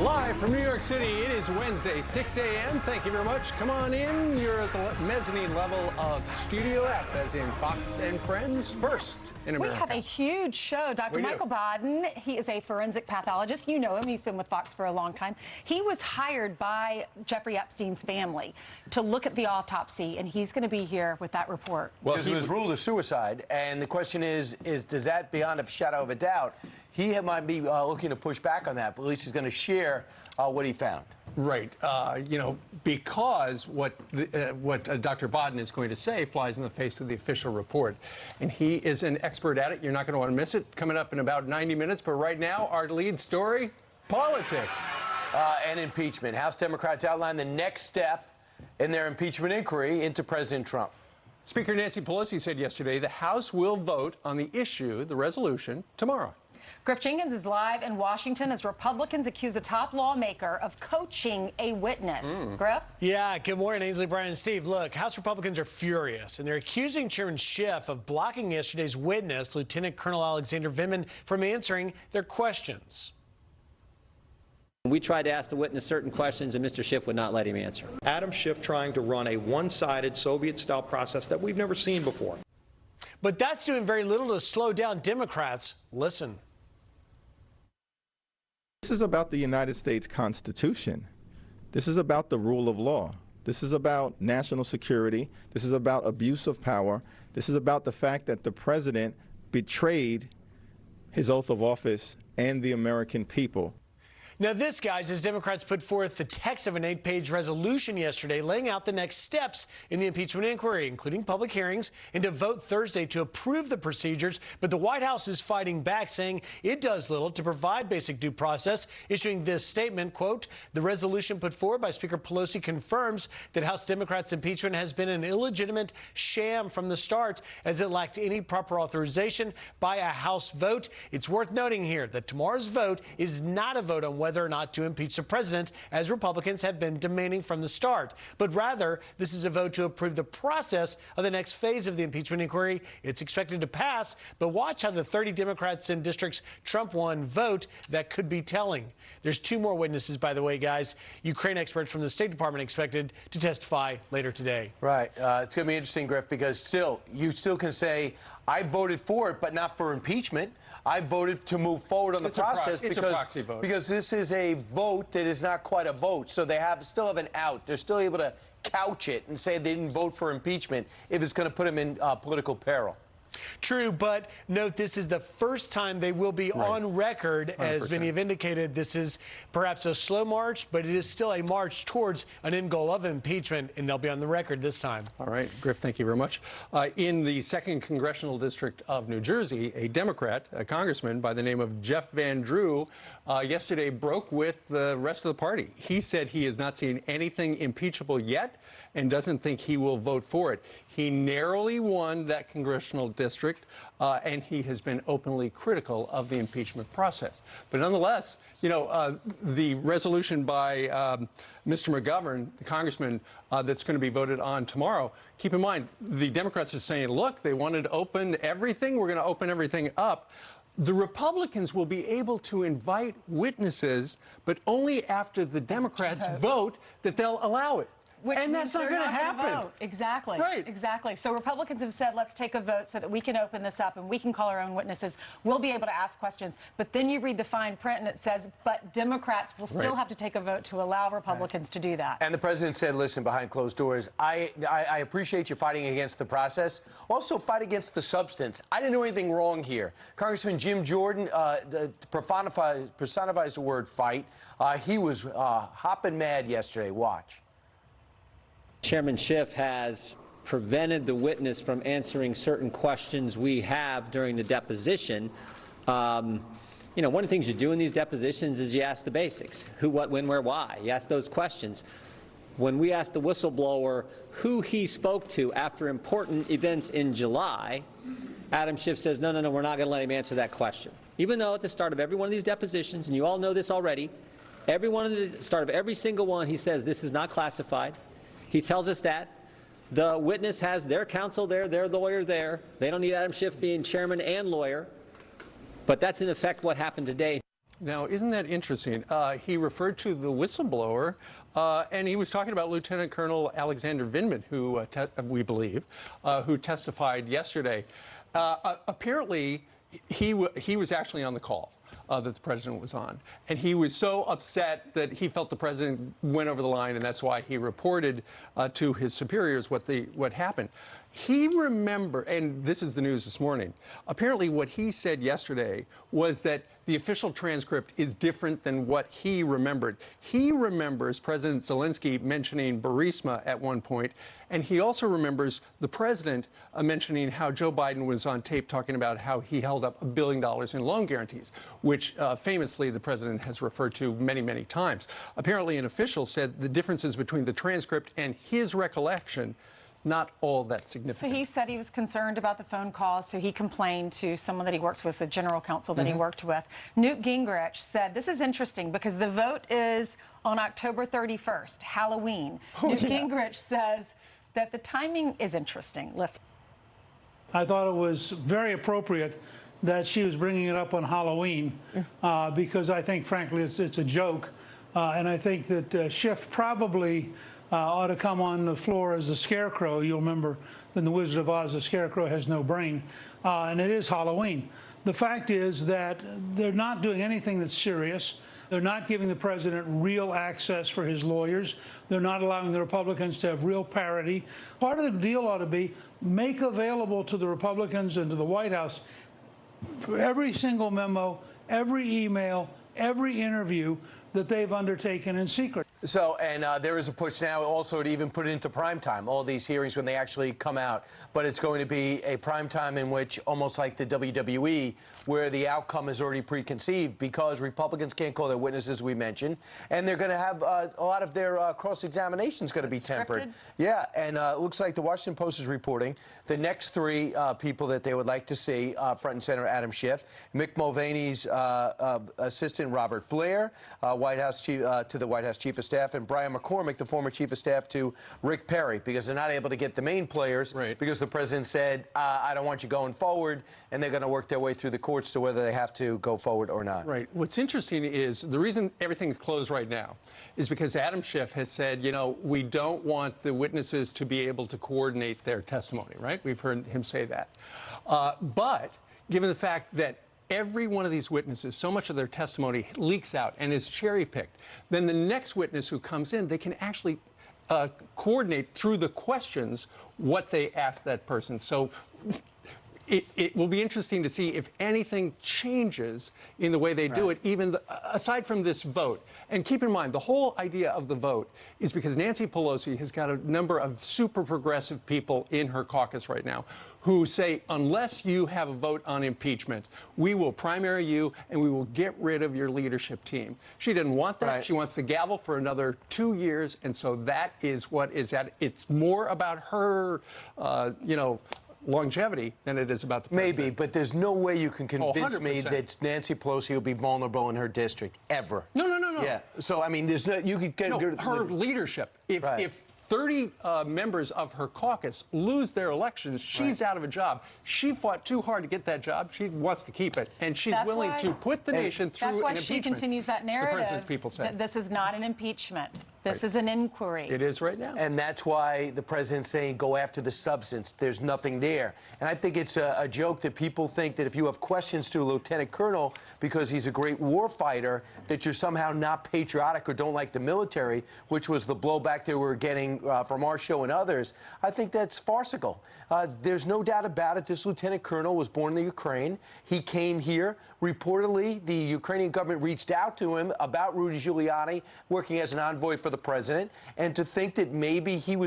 Live from New York City, it is Wednesday, 6 a.m. Thank you very much. Come on in. You're at the mezzanine level of Studio F, as in Fox and Friends First in America. We have a huge show. Dr. Michael Baden, he is a forensic pathologist. You know him. He's been with Fox for a long time. He was hired by Jeffrey Epstein's family to look at the autopsy, and he's going to be here with that report. Well, he was ruled a suicide, and the question is does that, beyond a shadow of a doubt, he might be looking to push back on that, but at least he's going to share what he found. Right. You know, because what Dr. Baden is going to say flies in the face of the official report. And he is an expert at it. You're not going to want to miss it. Coming up in about 90 minutes. But right now, our lead story, politics. And impeachment. House Democrats outlined the next step in their impeachment inquiry into President Trump. Speaker Nancy Pelosi said yesterday the House will vote on the issue, the resolution, tomorrow. Griff Jenkins is live in Washington as Republicans accuse a top lawmaker of coaching a witness. Griff? Yeah, good morning, Ainsley, Brian, and Steve. Look, House Republicans are furious, and they're accusing Chairman Schiff of blocking yesterday's witness, Lieutenant Colonel Alexander Vindman, from answering their questions. We tried to ask the witness certain questions, and Mr. Schiff would not let him answer. Adam Schiff trying to run a one-sided Soviet-style process that we've never seen before. But that's doing very little to slow down Democrats. Listen. This is about the United States Constitution. This is about the rule of law. This is about national security. This is about abuse of power. This is about the fact that the president betrayed his oath of office and the American people. Now this, guys, as Democrats put forth the text of an 8-page resolution yesterday laying out the next steps in the impeachment inquiry, including public hearings, and to vote Thursday to approve the procedures. But the White House is fighting back, saying it does little to provide basic due process, issuing this statement, quote, "The resolution put forward by Speaker Pelosi confirms that House Democrats' impeachment has been an illegitimate sham from the start, as it lacked any proper authorization by a House vote. It's worth noting here that tomorrow's vote is not a vote on whether or not to impeach the president, as Republicans have been demanding from the start, but rather this is a vote to approve the process of the next phase of the impeachment inquiry. It's expected to pass, but watch how the 30 Democrats in districts Trump won vote. That could be telling. There's 2 more witnesses, by the way, guys. Ukraine experts from the State Department expected to testify later today. Right. It's going to be interesting, Griff, because you still can say, I voted for it, but not for impeachment. I voted to move forward on the process it's a proxy vote. Because this is a vote that is not quite a vote. So they still have an out. They're still able to couch it and say they didn't vote for impeachment if it's going to put them in political peril. True, but note this is the first time they will be on record. 100%. As many have indicated, this is perhaps a slow march, but it is still a march towards an end goal of impeachment, and they'll be on the record this time. All right, Griff, thank you very much. In the 2nd Congressional District of New Jersey, a Democrat, a congressman by the name of Jeff Van Drew, yesterday broke with the rest of the party. He said he has not seen anything impeachable yet and doesn't think he will vote for it. He narrowly won that congressional district, and he has been openly critical of the impeachment process. But nonetheless, you know, the resolution by Mr. McGovern, the congressman, that's going to be voted on tomorrow, keep in mind, the Democrats are saying, look, they wanted to open everything. We're going to open everything up. The Republicans will be able to invite witnesses, but only after the Democrats vote that they'll allow it. And that's not going to happen. Exactly. Right. Exactly. So Republicans have said, let's take a vote so that we can open this up and we can call our own witnesses. We'll be able to ask questions. But then you read the fine print and it says, but Democrats will still have to take a vote to allow Republicans to do that. And the president said, listen, behind closed doors, I appreciate you fighing against the process. Also fight against the substance. I didn't do anything wrong here. Congressman Jim Jordan personifies the word fight. He was hopping mad yesterday. Watch. Chairman Schiff has prevented the witness from answering certain questions we have during the deposition. You know, one of the things you do in these depositions is you ask the basics. Who, what, when, where, why. You ask those questions. When we asked the whistleblower who he spoke to after important events in July, Adam Schiff says, no, we're not going to let him answer that question. Even though at the start of every one of these depositions, and you all know this already, at the start of every single one, he says this is not classified. He tells us that. The witness has their counsel there, their lawyer there. They don't need Adam Schiff being chairman and lawyer. But that's in effect what happened today. Now, isn't that interesting? He referred to the whistleblower, and he was talking about Lieutenant Colonel Alexander Vindman, who we believe, who testified yesterday. Apparently, he was actually on the call that the president was on, and he was so upset that he felt the president went over the line, and that's why he reported to his superiors what happened. He remembered, and this is the news this morning, apparently what he said yesterday was that the official transcript is different than what he remembered. He remembers President Zelensky mentioning Burisma at one point, and he also remembers the president mentioning how Joe Biden was on tape talking about how he held up $1 billion in loan guarantees, which famously the president has referred to many, many times. Apparently, an official said the differences between the transcript and his recollection not all that significant. So he said he was concerned about the phone calls, so he complained to someone that he works with, the general counsel that he worked with. Newt Gingrich said, this is interesting because the vote is on October 31st, Halloween. Newt Gingrich says that the timing is interesting. Listen. I thought it was very appropriate that she was bringing it up on Halloween because I think, frankly, it's a joke. And I think that Schiff probably ought to come on the floor as the Scarecrow. You'll remember in The Wizard of Oz, the Scarecrow has no brain. And it is Halloween. The fact is that they're not doing anything that's serious. They're not giving the president real access for his lawyers. They're not allowing the Republicans to have real parity. Part of the deal ought to be make available to the Republicans and to the White House every single memo, every email, every interview that they've undertaken in secret. So, and there is a push now also to even put it into prime time, all these hearings when they actually come out. But it's going to be a prime time in which, almost like the WWE, where the outcome is already preconceived because Republicans can't call their witnesses, we mentioned, and they're going to have a lot of their cross-examinations going to be tempered. Scripted? Yeah, and it looks like the Washington Post is reporting the next three people that they would like to see front and center: Adam Schiff, Mick Mulvaney's assistant Robert Blair, White House chief to the White House chief of staff, and Brian McCormick, the former chief of staff to Rick Perry, because they're not able to get the main players because the president said, I don't want you going forward, and they're going to work their way through the courts to whether they have to go forward or not. Right. What's interesting is the reason everything's closed right now is because Adam Schiff has said, you know, we don't want the witnesses to be able to coordinate their testimony, right? We've heard him say that. But given the fact that every one of these witnesses, so much of their testimony leaks out and is cherry-picked, then the next witness who comes in, they can actually coordinate through the questions what they ask that person. So it will be interesting to see if anything changes in the way they do it, even aside from this vote. And keep in mind, the whole idea of the vote is because Nancy Pelosi has got a number of super progressive people in her caucus right now who say, unless you have a vote on impeachment, we will primary you and we will get rid of your leadership team. She didn't want that. She wants the gavel for another 2 years. And so that is what is at, it's more about her, longevity than it is about the president. Maybe, but there's no way you can convince me that Nancy Pelosi will be vulnerable in her district, ever. No. Yeah, so, I mean, there's no, you could get... her leadership. If 30 members of her caucus lose their elections, she's out of a job. She fought too hard to get that job. She wants to keep it, and she's willing to put the nation through an impeachment. That's why she continues that narrative. The president's people say that this is not an impeachment. This is an inquiry. It is right now. And that's why the president's saying go after the substance. There's nothing there. And I think it's a joke that people think that if you have questions to a lieutenant colonel because he's a great war fighter, that you're somehow not patriotic or don't like the military, which was the blowback they were getting from our show and others. I think that's farcical. There's no doubt about it. This lieutenant colonel was born in the Ukraine. He came here. Reportedly, the Ukrainian government reached out to him about Rudy Giuliani working as an envoy for the president, and to think that maybe he was